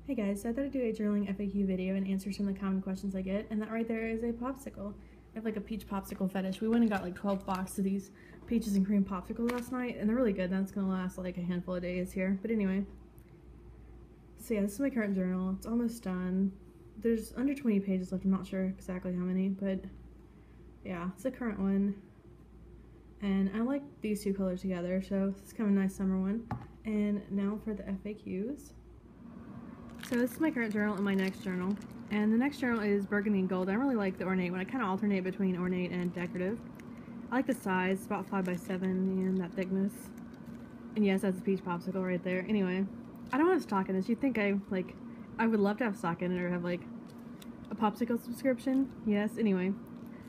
Hey guys, so I thought I'd do a journaling FAQ video and answer some of the common questions I get, and that right there is a popsicle. I have like a peach popsicle fetish. We went and got like 12 boxes of these peaches and cream popsicles last night, and they're really good. That's gonna last like a handful of days here. But anyway, so yeah, this is my current journal. It's almost done. There's under 20 pages left. I'm not sure exactly how many, but yeah, it's the current one. And I like these two colors together, so this is kind of a nice summer one. And now for the FAQs. So this is my current journal and my next journal. And the next journal is burgundy and gold. I really like the ornate one. I kind of alternate between ornate and decorative. I like the size. It's about 5x7 and that thickness. And yes, that's a peach popsicle right there. Anyway, I don't have stock in this. You'd think I would love to have stock in it or have like a popsicle subscription. Yes, anyway.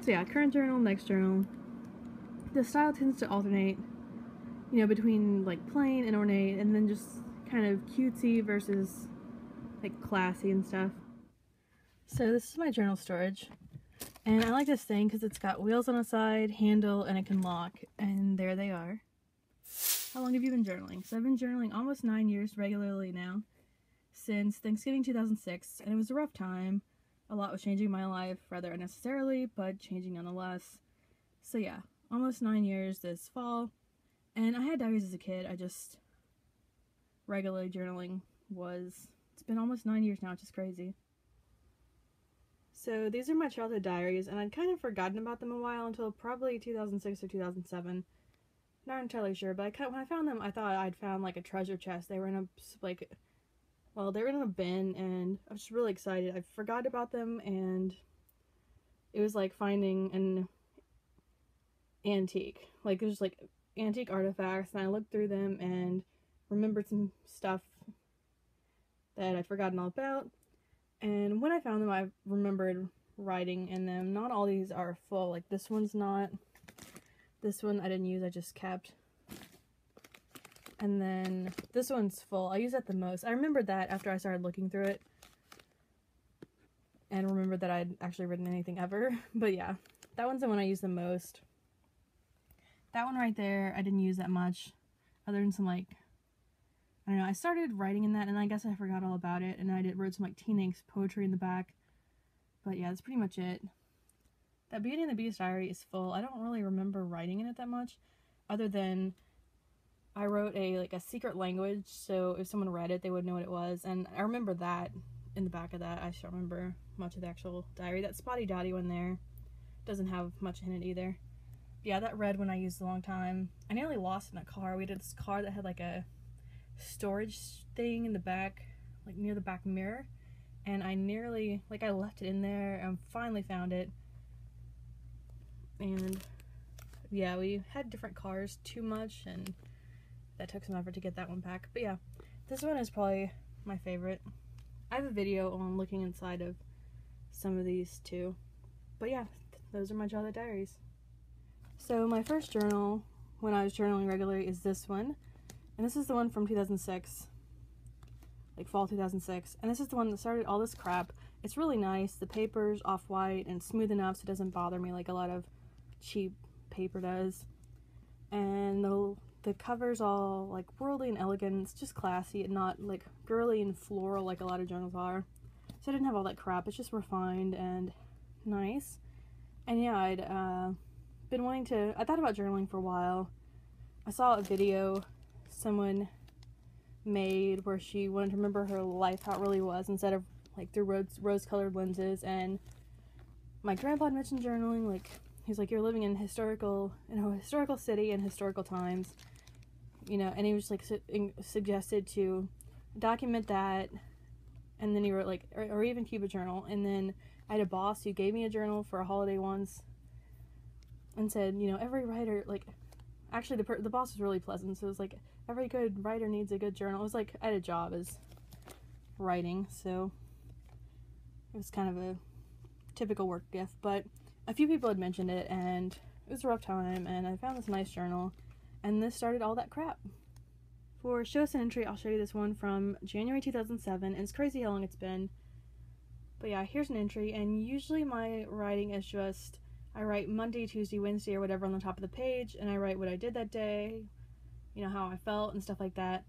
So yeah, current journal, next journal. The style tends to alternate, you know, between like plain and ornate, and then just kind of cutesy versus like classy and stuff. So this is my journal storage, and I like this thing because it's got wheels on the side, handle, and it can lock, and there they are. How long have you been journaling? So I've been journaling almost 9 years regularly now, since Thanksgiving 2006, and it was a rough time. A lot was changing in my life, rather unnecessarily, but changing nonetheless. So yeah, almost 9 years this fall, and I had diaries as a kid. I just regularly journaling was... It's been almost 9 years now, which is crazy. So these are my childhood diaries, and I'd kind of forgotten about them a while until probably 2006 or 2007. Not entirely sure, but when I found them, I thought I'd found like a treasure chest. They were in they were in a bin, and I was just really excited. I forgot about them, and it was like finding an antique. Like, there's like antique artifacts, and I looked through them and remembered some stuff that I'd forgotten all about. And when I found them, I remembered writing in them. Not all these are full. Like, this one's not. This one I didn't use, I just kept. And then this one's full. I use that the most. I remembered that after I started looking through it, and remembered that I'd actually written anything ever. But yeah, that one's the one I use the most. That one right there, I didn't use that much, other than some like, I don't know, I started writing in that, and I guess I forgot all about it, and I wrote some like teen angst poetry in the back. But yeah, that's pretty much it. That Beauty and the Beast diary is full. I don't really remember writing in it that much, other than I wrote a secret language, so if someone read it, they would know what it was, and I remember that in the back of that. I just don't remember much of the actual diary. That Spotty Dotty one there doesn't have much in it either. But yeah, that red one I used a long time. I nearly lost in that car. We did this car that had like a storage thing in the back, like near the back mirror, and I nearly, I left it in there and finally found it. And yeah, we had different cars too much, and that took some effort to get that one back. But yeah, this one is probably my favorite. I have a video on looking inside of some of these too. But yeah, those are my childhood diaries. So my first journal, when I was journaling regularly, is this one. And this is the one from 2006, like fall 2006. And this is the one that started all this crap. It's really nice. The paper's off-white and smooth enough so it doesn't bother me like a lot of cheap paper does. And the cover's all like worldly and elegant. It's just classy and not like girly and floral like a lot of journals are. So I didn't have all that crap. It's just refined and nice. And yeah, I thought about journaling for a while. I saw a video someone made where she wanted to remember her life, how it really was, instead of like through rose-colored lenses. And my grandpa had mentioned journaling, like he's like, you're living in a historical city in historical times, you know, and he was like suggested to document that, and then he wrote like, or even keep a journal. And then I had a boss who gave me a journal for a holiday once and said, you know, every writer, like, actually the boss was really pleasant, so it was like, every good writer needs a good journal. It was like I had a job as writing, so it was kind of a typical work gift. But a few people had mentioned it, and it was a rough time, and I found this nice journal, and this started all that crap. For show us an entry, I'll show you this one from January 2007, and it's crazy how long it's been. But yeah, here's an entry, and usually my writing is just, I write Monday, Tuesday, Wednesday, or whatever on the top of the page, and I write what I did that day, you know, how I felt and stuff like that.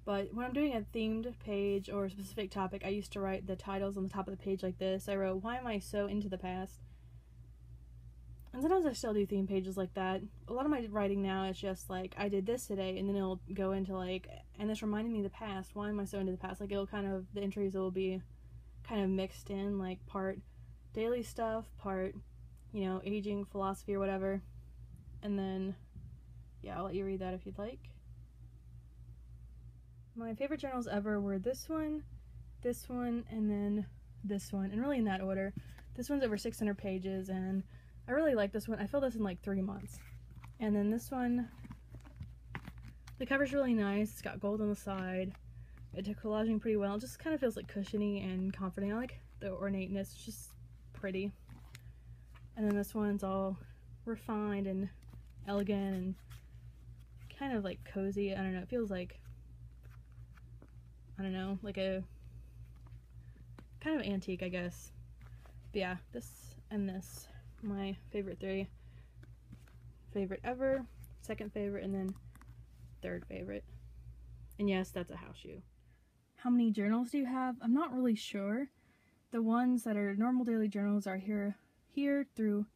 But when I'm doing a themed page or a specific topic, I used to write the titles on the top of the page like this. I wrote, "Why am I so into the past?" And sometimes I still do theme pages like that. A lot of my writing now is just like, I did this today, and then it'll go into like, and this reminded me of the past. Why am I so into the past? Like, it'll kind of, the entries will be kind of mixed in, like part daily stuff, part, you know, aging, philosophy, or whatever. And then, yeah, I'll let you read that if you'd like. My favorite journals ever were this one, and then this one, and really in that order. This one's over 600 pages, and I really like this one. I filled this in like 3 months. And then this one, the cover's really nice. It's got gold on the side. It did collaging pretty well. It just kind of feels like cushiony and comforting. I like the ornateness. It's just pretty. And then this one's all refined and elegant and kind of like cozy. I don't know. It feels like, I don't know, like a kind of antique, I guess. But yeah, this and this, my favorite 3. Favorite ever, second favorite, and then third favorite. And yes, that's a house shoe. How many journals do you have? I'm not really sure. The ones that are normal daily journals are here through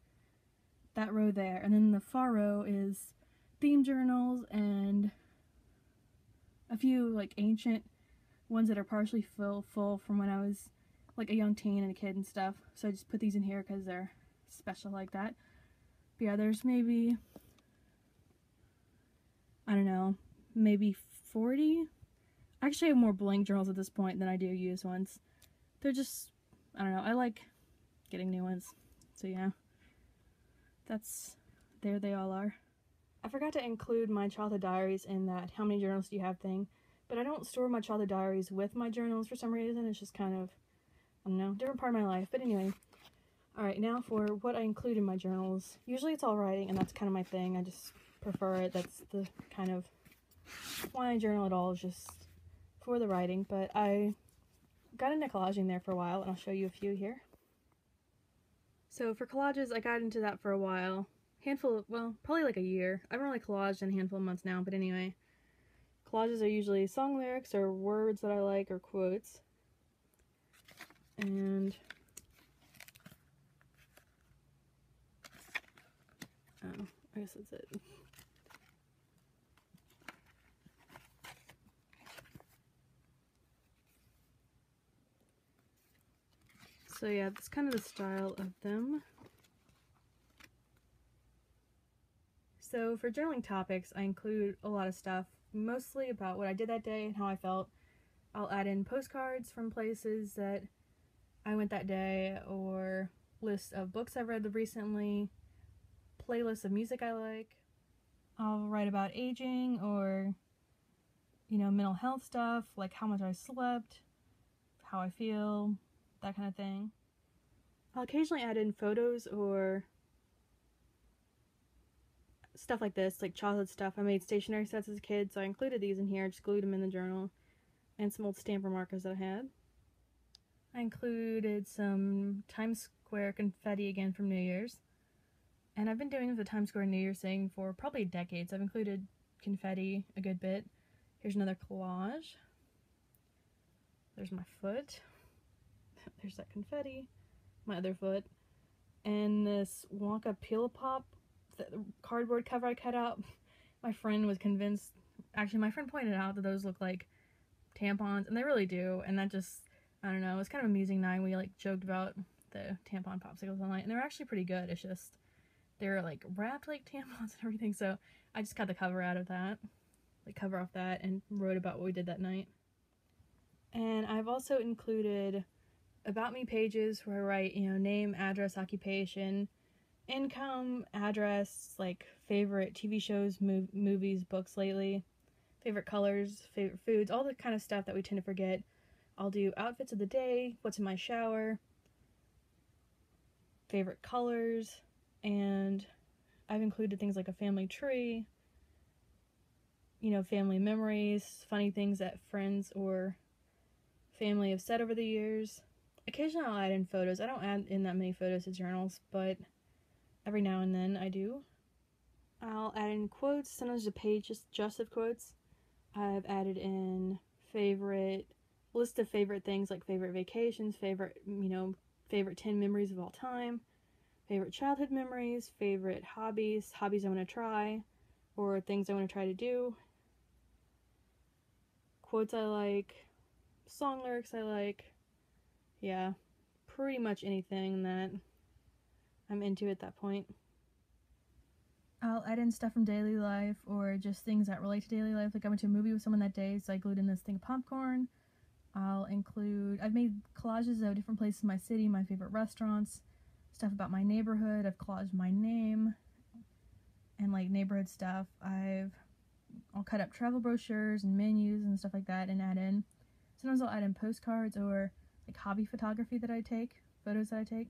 that row there, and then the far row is theme journals and a few like ancient ones that are partially full from when I was like a young teen and a kid and stuff. So I just put these in here because they're special like that. But yeah, there's maybe, I don't know, maybe 40. I actually have more blank journals at this point than I do used ones. They're just, I don't know, I like getting new ones. So yeah, there they all are. I forgot to include my childhood diaries in that how many journals do you have thing, but I don't store my childhood diaries with my journals for some reason. It's just kind of, I don't know, different part of my life. But anyway, alright, now for what I include in my journals. Usually it's all writing, and that's kind of my thing. I just prefer it. That's the kind of why I journal at all, is just for the writing. But I got into collaging there for a while, and I'll show you a few here. So for collages, I got into that for a while. Well, probably like a year. I haven't really collaged in a handful of months now, but anyway. Collages are usually song lyrics or words that I like or quotes. And I guess that's it. So yeah, that's kind of the style of them. So for journaling topics, I include a lot of stuff, mostly about what I did that day and how I felt. I'll add in postcards from places that I went that day, or lists of books I've read recently, playlists of music I like. I'll write about aging or, you know, mental health stuff, like how much I slept, how I feel, that kind of thing. I'll occasionally add in photos or stuff like this, like childhood stuff. I made stationery sets as a kid, so I included these in here, just glued them in the journal, and some old stamper markers that I had. I included some Times Square confetti again from New Year's, and I've been doing the Times Square New Year's thing for probably decades. I've included confetti a good bit. Here's another collage. There's my foot. There's that confetti. My other foot. And this Wonka Peel-A-Pop, the cardboard cover I cut out. My friend was convinced, actually my friend pointed out that those look like tampons, and they really do, and that just, I don't know, it was kind of amusing night. We like joked about the tampon popsicles all night, and they were actually pretty good. It's just, they were like wrapped like tampons and everything, so I just cut the cover out of that, like cover off that, and wrote about what we did that night. And I've also included about me pages where I write, you know, name, address, occupation, income, address, like favorite TV shows, movies, books lately, favorite colors, favorite foods, all the kind of stuff that we tend to forget. I'll do outfits of the day, what's in my shower, favorite colors, and I've included things like a family tree, you know, family memories, funny things that friends or family have said over the years. Occasionally I'll add in photos. I don't add in that many photos to journals, but every now and then I do. I'll add in quotes, sometimes a page just of quotes. I've added in list of favorite things, like favorite vacations, favorite 10 memories of all time, favorite childhood memories, favorite hobbies I want to try, or things I want to try to do, quotes I like, song lyrics I like, yeah, pretty much anything that I'm into at that point. I'll add in stuff from daily life or just things that relate to daily life. Like I went to a movie with someone that day, so I glued in this thing of popcorn. I've made collages of different places in my city, my favorite restaurants, stuff about my neighborhood. I've collaged my name and like neighborhood stuff. I'll cut up travel brochures and menus and stuff like that and add in. Sometimes I'll add in postcards or like hobby photography that I take, photos that I take.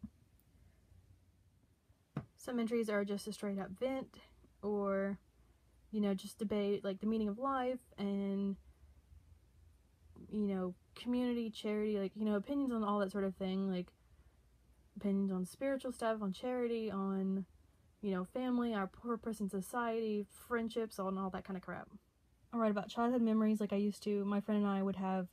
Some entries are just a straight up vent or, just debate like the meaning of life and, community, charity, like, opinions on all that sort of thing, like opinions on spiritual stuff, on charity, on, family, our purpose in society, friendships, all that kind of crap. I'll write about childhood memories like I used to. My friend and I would have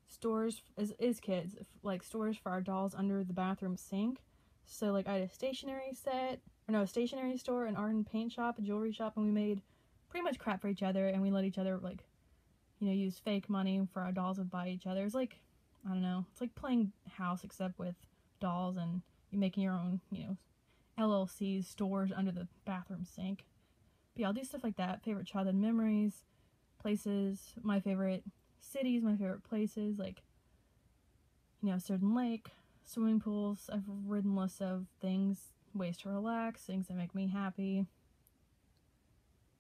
stores, as kids, like stores for our dolls under the bathroom sink. So like I had a stationery store, an art and paint shop, a jewelry shop, and we made pretty much crap for each other, and we let each other like, use fake money for our dolls would buy each other. It's like, I don't know, it's like playing house except with dolls and you making your own, LLCs, stores under the bathroom sink. But yeah, I'll do stuff like that. Favorite childhood memories, places, my favorite cities, my favorite places, like, certain lake, swimming pools. I've written lists of things, ways to relax, things that make me happy,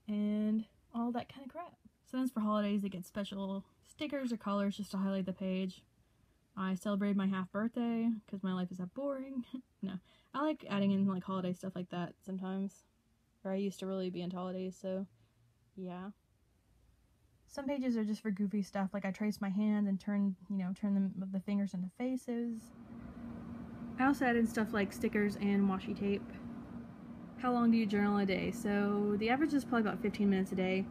and all that kind of crap. Sometimes for holidays, I get special stickers or colors just to highlight the page. I celebrated my half birthday because my life is that boring. No, I like adding in like holiday stuff like that sometimes. Or I used to really be into holidays, so yeah. Some pages are just for goofy stuff, like I trace my hand and turn the fingers into faces. I also add in stuff like stickers and washi tape. How long do you journal a day? So the average is probably about 15 minutes a day.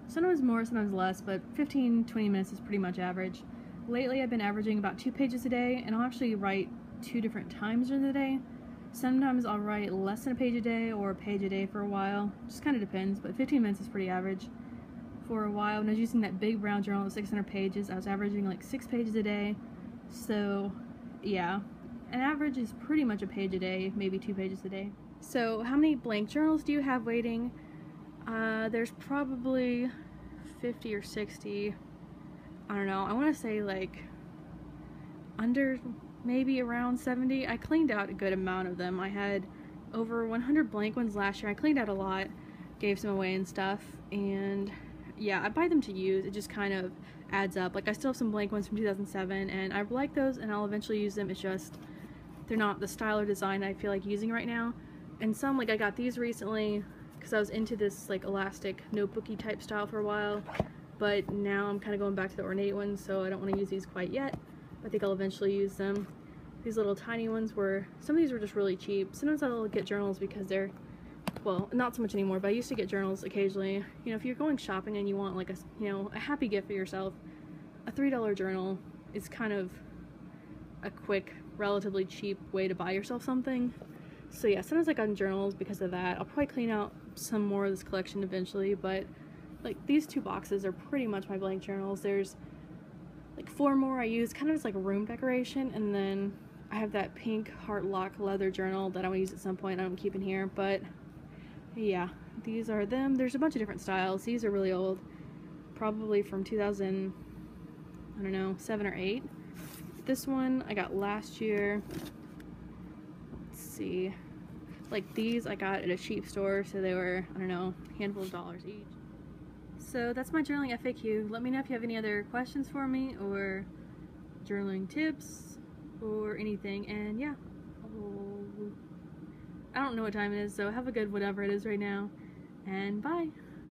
Sometimes more, sometimes less, but 15-20 minutes is pretty much average. Lately I've been averaging about 2 pages a day, and I'll actually write 2 different times during the day. Sometimes I'll write less than a page a day or a page a day for a while. Just kind of depends, but 15 minutes is pretty average. For a while, when I was using that big brown journal of 600 pages, I was averaging like 6 pages a day. So yeah, an average is pretty much a page a day, maybe 2 pages a day. So how many blank journals do you have waiting? There's probably 50 or 60. I don't know. I want to say like under maybe around 70. I cleaned out a good amount of them. I had over 100 blank ones last year. I cleaned out a lot, gave some away and stuff, and yeah, I buy them to use. It just kind of adds up. Like I still have some blank ones from 2007 and I like those and I'll eventually use them. It's just they're not the style or design I feel like using right now. And some, like I got these recently because I was into this like elastic notebooky type style for a while, but now I'm kind of going back to the ornate ones, so I don't want to use these quite yet. I think I'll eventually use them. These little tiny ones some of these were just really cheap. Sometimes I'll get journals because they're, well, not so much anymore, but I used to get journals occasionally. If you're going shopping and you want like a happy gift for yourself, a $3 journal is kind of a quick, relatively cheap way to buy yourself something. So yeah, sometimes I got journals because of that. I'll probably clean out some more of this collection eventually, but like these 2 boxes are pretty much my blank journals. There's like 4 more I use kind of as like a room decoration, and then I have that pink heart lock leather journal that I want to use at some point. I'm keeping here, but yeah, these are them. There's a bunch of different styles. These are really old, probably from 2000, I don't know, 7 or 8. This one I got last year. Let's see, like these I got at a cheap store, so they were, I don't know, a handful of dollars each. So that's my journaling FAQ. Let me know if you have any other questions for me or journaling tips or anything, and yeah, I don't know what time it is, so have a good whatever it is right now, and bye!